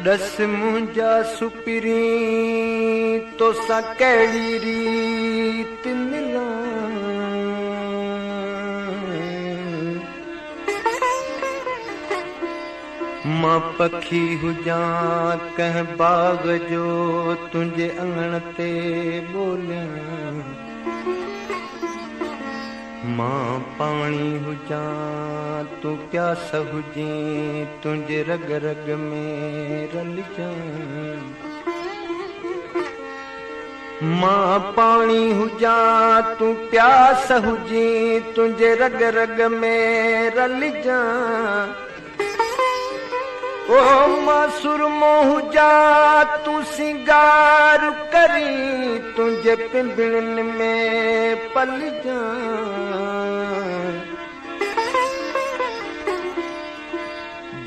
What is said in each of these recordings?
दस मुंहिंजा सुपिरी तोसां कहिड़ी रीत मिलां, मां पखी हुजां कंहिं बाग़ जो तुंहिंजे अङण ते ॿोलियां, मां पाणी हुजां तूं प्यास हुजे तुंहिंजे रग रग में रलिजां, मां पाणी हुजां तूं प्यास हुजे तुंहिंजे रग रग में रलिजां, ओ मां सुरमो हुजां तूं सिंगार करी तुंहिंजे पिंभड़नि में पलिजां,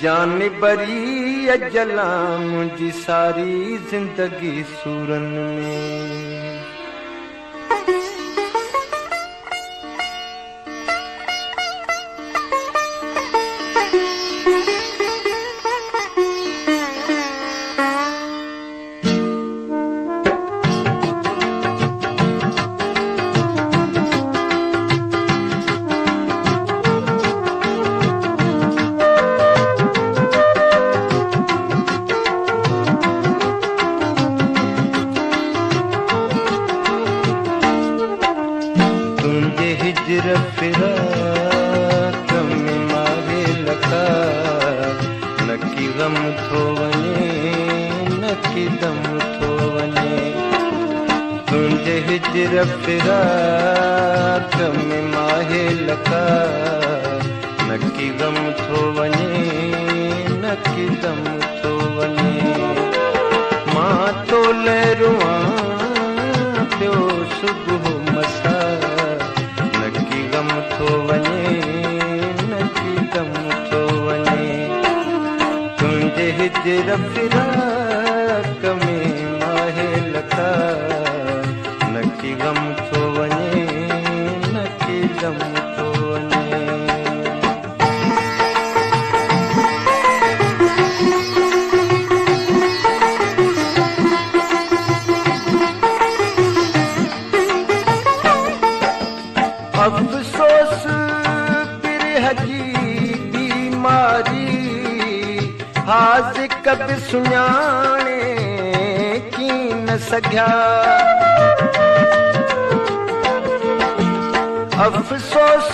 जानबरी अजला मुंहिंजी सारी ज़िंदगी सूरनि में, हिजर फिराक में मारे लखा, न की गम थो वञे न की दम थो वञे, तुंहिंजे हिजर फिराक में माहे लखा, न की गम थो वञे न की दम थो वञे, मां तो लहरुआं पियो सुबुह मसा, गम थो वञे न की दम थो वञे, तुंहिंजे हिजर फिराक में माहे लखा, न की गम थो वञे न की दम थो वञे। अफ़सोस बिरह जी बीमारी हाज़िक बि सुञाणे की न सघिया, अफ़सोस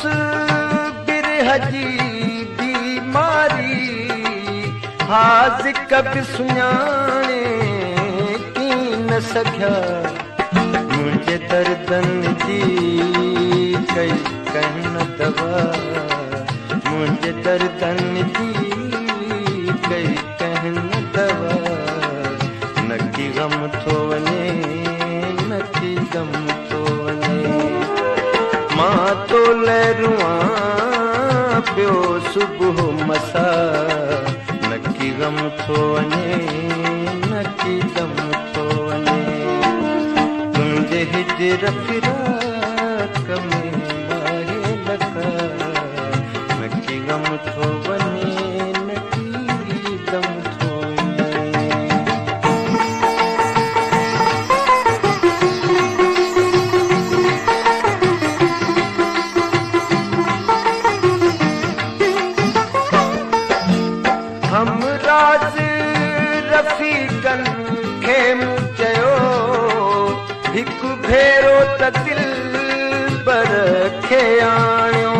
बिरह जी बीमारी हाज़िक बि सुञाणे की न सघिया, मुंहिंजे दर्दनि जी कई कंहिं न दवा, मुंहिंजे दर्दनि जी कई कंहिं न दवा, न की गम थो वञे न की दम थो वञे, मां तो लहरुआं पियो सुबुह मसा, न की गम थो वञे न की दम थो वञे, तुंहिंजे हिजर फिराक में माहे लखा, न की गम थो वञे न की दम थो वञे। हम राज़ रफ़ीक़नि खे मूं चयो, हिकु भेरो त दिलबर खे आणियो,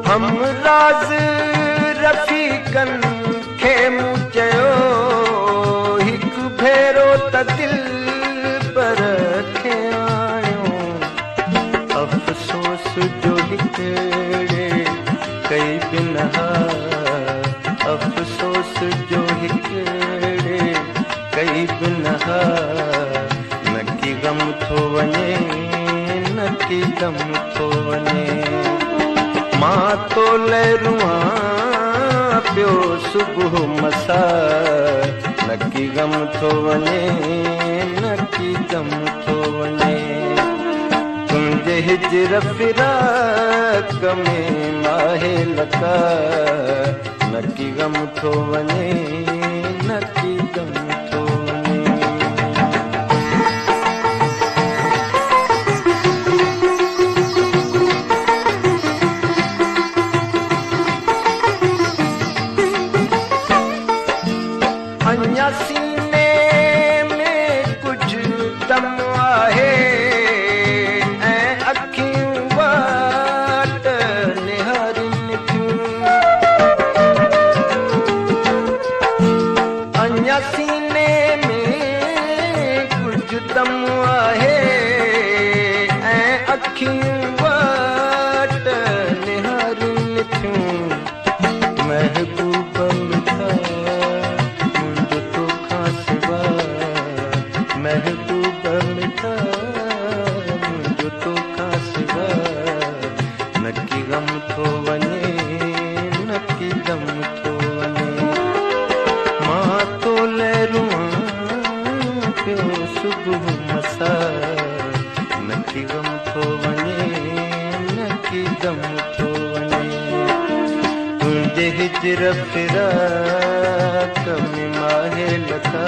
हम राज़ रफ़ीक़नि खे मूं चयो, हिकु भेरो त दिलबर खे आणियो, अफ़सोस जो हिकिड़े कई बिनहा, अफ़सोस जो हिकिड़े कई बिनहा, न की गम थो वञे न की दम थो वञे, मां तो लहरुआं पियो सुबुह मसा, न की गम थो वञे न की दम थो वञे, तुंहिंजे हिजर फिराक में माहे लखा, नकी गम थो वञे, नकी गम थो वञे। अञा सीने में कुझु दम आहे ऐं अखियूं वट निहारिन थियूं। अञा सीने में कुझु दम आहे ऐं अखियूं वट निहारिन थियूं। महबूब मिठा मुंहिंजो तोखां सिवा, महबूब मिठा मुंहिंजो तोखां सिवा। नकी गम थो वञे, नकी गम थो वञे। मां तो लहरुआं पियो सुबुह मसा, नकी गम थो वञे, नकी गम थो वञे। तुंहिंजे हिजर फिराक में माहे लथा,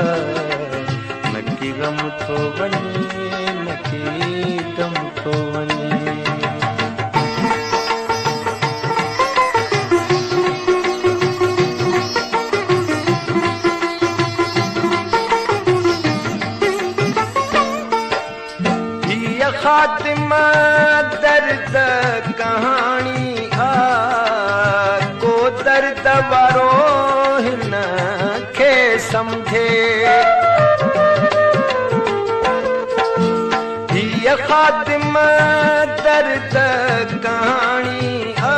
नकी गम थो वञे, नकी गम थो वञे। हीअ ख़ातिमा दर्द कहाणी आ, को दर्द वारो हिन खे सम्झे। हीअ ख़ातिमा दर्द कहाणी आ,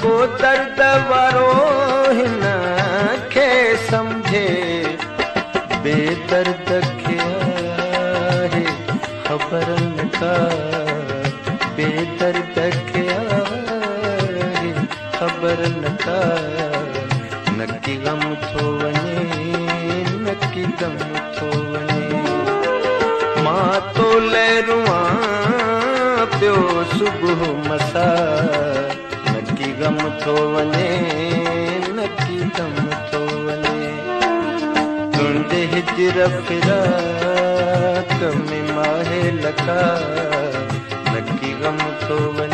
को दर्द वारो हिन खे सम्झे। बेदर्द खे आहे ख़बर न का, बेदर्द खे आहे ख़बर न का। नकी गम थो वञे, नकी गम थो वञे। मां तो लहरुआं पियो सुबुह मसा, नकी गम थो वञे, नकी गम थो वञे। तुंहिंजे हिजर फिराक में माहे लखा, नकी गम थो वञे।